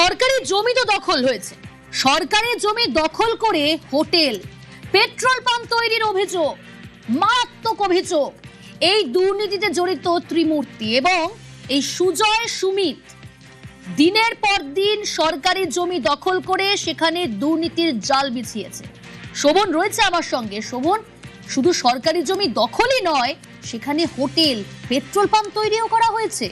সরকারি জমি তো দখল হয়েছে, সরকারি জমি দখল করে হোটেল, পেট্রোল পাম্প তৈরির অভিযোগ, মারাত্মক অভিযোগ। এই দুর্নীতিতে জড়িত ত্রিমূর্তি এবং এই সুজয় সুমিত দিনের পর দিন সরকারি জমি দখল করে সেখানে দুর্নীতির জাল বিছিয়েছে। শোভন রয়েছে আমার সঙ্গে। শোভন, শুধু সরকারি জমি দখলই নয়, সেখানে হোটেল, পেট্রোল পাম্প তৈরিও করা হয়েছে।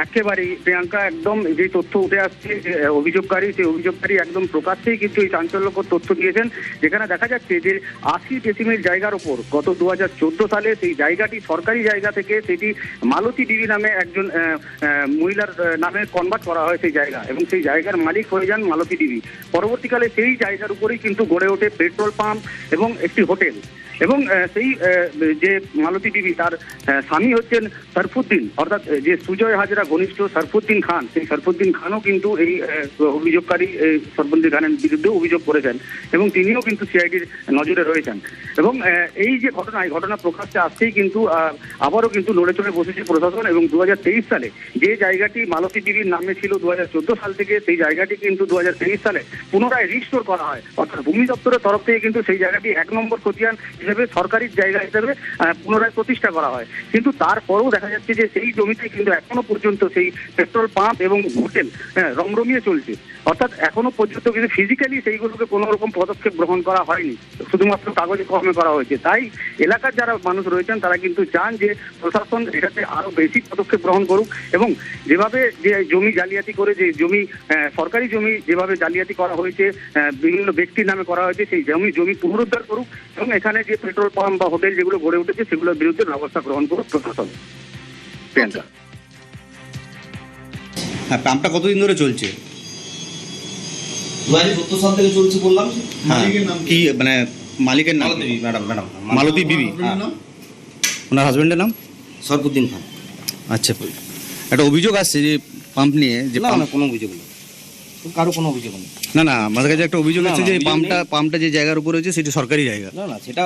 একেবারেই প্রিয়াঙ্কা, একদম যে তথ্য উঠে আসছে সেই অভিযোগকারী একদম প্রকাশ্যেই কিন্তু এই চাঞ্চল্যকর তথ্য দিয়েছেন, যেখানে দেখা যাচ্ছে যে 80 ডেসিমেল জায়গার উপর গত 2014 সালে সেই জায়গাটি সরকারি জায়গা থেকে সেটি মালতী দেবী নামে একজন মহিলার নামে কনভার্ট করা হয় সেই জায়গা, এবং সেই জায়গার মালিক হয়ে যান মালতী দেবী। পরবর্তীকালে সেই জায়গার উপরেই কিন্তু গড়ে ওঠে পেট্রোল পাম্প এবং একটি হোটেল। এবং সেই যে মালতী দেবী, তার স্বামী হচ্ছেন সরফুদ্দিন, অর্থাৎ যে সুজয় হাজরা ঘনিষ্ঠ সরফুদ্দিন খান, সেই সরফুদ্দিন খানও কিন্তু এই অভিযোগকারী সরফুদ্দিন খানের বিরুদ্ধে অভিযোগ করেছেন এবং তিনিও কিন্তু সিআইডির নজরে রয়েছেন। এবং এই যে ঘটনা, এই ঘটনা প্রকাশ্যে আসতেই কিন্তু আবারও কিন্তু নড়ে চড়ে বসেছে প্রশাসন। এবং 2023 সালে যে জায়গাটি মালতী দেবীর নামে ছিল 2014 সাল থেকে, সেই জায়গাটি কিন্তু 2023 সালে পুনরায় রিস্টোর করা হয়, অর্থাৎ ভূমি দপ্তরের তরফ থেকে কিন্তু সেই জায়গাটি 1 নম্বর খতিয়ান হিসেবে সরকারি জায়গা হিসেবে পুনরায় প্রতিষ্ঠা করা হয়। কিন্তু তারপরেও দেখা যাচ্ছে যে সেই জমিতে কিন্তু এখনো পর্যন্ত সেই পেট্রোল পাম্প এবং হোটেল রমরমিয়ে চলছে, অর্থাৎ এখনো পর্যন্ত কিন্তু ফিজিক্যালি সেইগুলোকে কোনো রকম পদক্ষেপ গ্রহণ করা হয়নি, শুধুমাত্র কাগজে কলমে করা হয়েছে। তাই এলাকার যারা মানুষ রয়েছেন তারা কিন্তু চান যে প্রশাসন এটাতে আরো বেশি পদক্ষেপ গ্রহণ করুক, এবং যেভাবে যে জমি জালিয়াতি করে, যে জমি সরকারি জমি যেভাবে জালিয়াতি করা হয়েছে, বিভিন্ন ব্যক্তির নামে করা হয়েছে, সেই জমি পুনরুদ্ধার করুক, এবং এখানে যে পেট্রোল পাম্প বা হোটেল যেগুলো গড়ে উঠেছে সেগুলোর বিরুদ্ধে ব্যবস্থা গ্রহণ করুক প্রশাসন। হ্যাঁ, পাম্পটা কতদিন ধরে চলছে? 2014 সাল থেকে চলছে বললাম। মালিকের নাম কি? মানে মালিকের নাম ম্যাডাম মালতী বিবি। ওনার হাজবেন্ডের নাম সরফুদ্দিন খান। আচ্ছা, একটা অভিযোগ আসছে যে পাম্প নিয়ে, যে না, কোনো অভিযোগ নেই, কারো কোনো অভিযোগ নেই। না, আমাদের কাছে একটা অভিযোগ আছে যে পাম্পটা যে জায়গার উপরে রয়েছে সেটা সরকারি জায়গা। না, সেটা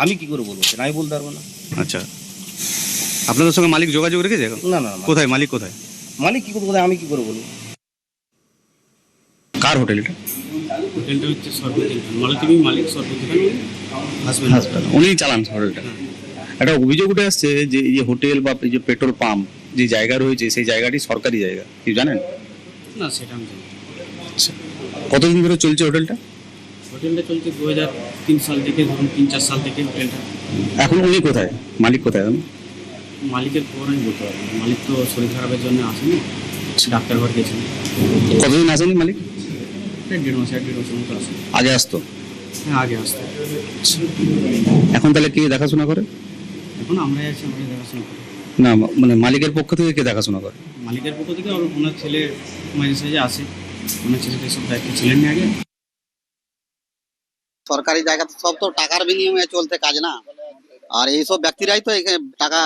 আমি কি করে বলবো, সেটা আমি বলতে পারবো না। আচ্ছা, আপনাদের সঙ্গে মালিক যোগাযোগ রেখেছে এখন? না, কোথায় মালিক? কোথায় মালিক কি করে, কোথায় আমি কি করে বলবো? কার হোটেল এটা? হোটেলটা হচ্ছে সরফুদ্দিন খান, মালতী দেবী মালিক, সরফুদ্দিন খান হাজবেন্ড, উনি চালান হোটেলটা। একটা অভিযোগ উঠে আসছে যে এই যে হোটেল বা এই যে পেট্রোল পাম্প যে জায়গা রয়েছে সেই জায়গাটি সরকারি জায়গা, কি জানেন? না, সেটা আমি জানি। আচ্ছা, কতদিন ধরে চলছে হোটেলটা? হোটেলটা চলছে 2003 সাল থেকে, ধরুন 3-4 সাল থেকে হোটেলটা। এখন উনি কোথায়, মালিক কোথায় এখন? মালিকের খবর আমি বলতে পারবো না, মালিক তো শরীর খারাপের জন্য আসেনি, ডাক্তার ঘর গেছেন। কতদিন আসেনি মালিক? 1.5 মাস মতো আসে। আগে আসতো? হ্যাঁ, আগে আসতো। এখন তাহলে কে দেখাশোনা করে? এখন আমরাই আছি, আমরা দেখাশোনা করি। না, মানে মালিকের পক্ষ থেকে কে দেখাশোনা করে? মালিকের পক্ষ থেকে ওনার ছেলে মাঝে সাঝে আসে, ওনার ছেলেদের সব দায়িত্ব ছিলেন না আগে। সরকারি জায়গা সব তো টাকার বিনিময়ে চলতে কাজ না, আর এইসব ব্যক্তিরাই তো টাকা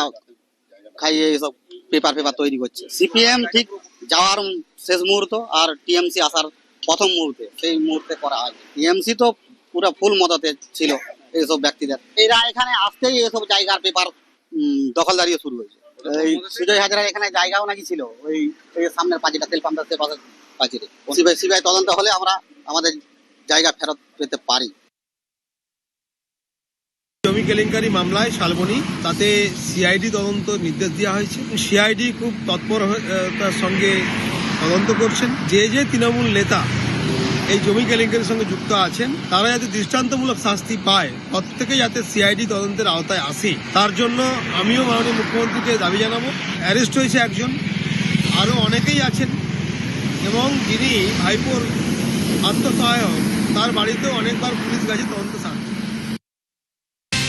খাইয়ে এইসব পেপার তৈরি করছে। সিপিএম ঠিক যাওয়ার শেষ মুহূর্ত আর টিএমসি আসার প্রথম মুহূর্তে, সেই মুহূর্তে করা হয়। টিএমসি তো পুরো ফুল মদতে ছিল এইসব ব্যক্তিদের। এরা এখানে আসতেই এইসব জায়গার পেপার দখলদারি শুরু হয়েছে। এই সুজয় হাজরার এখানে জায়গাও নাকি ছিল, ওই সামনের পাঁচিটা তেল পাম্পের পাশে পাঁচিরে। সিবিআই তদন্ত হলে আমরা আমাদের জায়গা ফেরত পেতে পারি। জমি কেলেঙ্কারি মামলায় শালবনী, তাতে সিআইডি তদন্ত নির্দেশ দেওয়া হয়েছে। সিআইডি খুব তৎপরতার সঙ্গে তদন্ত করছেন। যে তৃণমূল নেতা এই জমি কেলেঙ্কারির সঙ্গে যুক্ত আছেন তারা যাতে দৃষ্টান্তমূলক শাস্তি পায়, প্রত্যেকে যাতে সিআইডি তদন্তের আওতায় আসে, তার জন্য আমিও মাননীয় মুখ্যমন্ত্রীকে দাবি জানাবো। অ্যারেস্ট হয়েছে একজন, আরও অনেকেই আছেন, এবং যিনি ভাইপোর আত্মসহায়ক তার বাড়িতেও অনেকবার পুলিশ গেছে তদন্ত সারতে।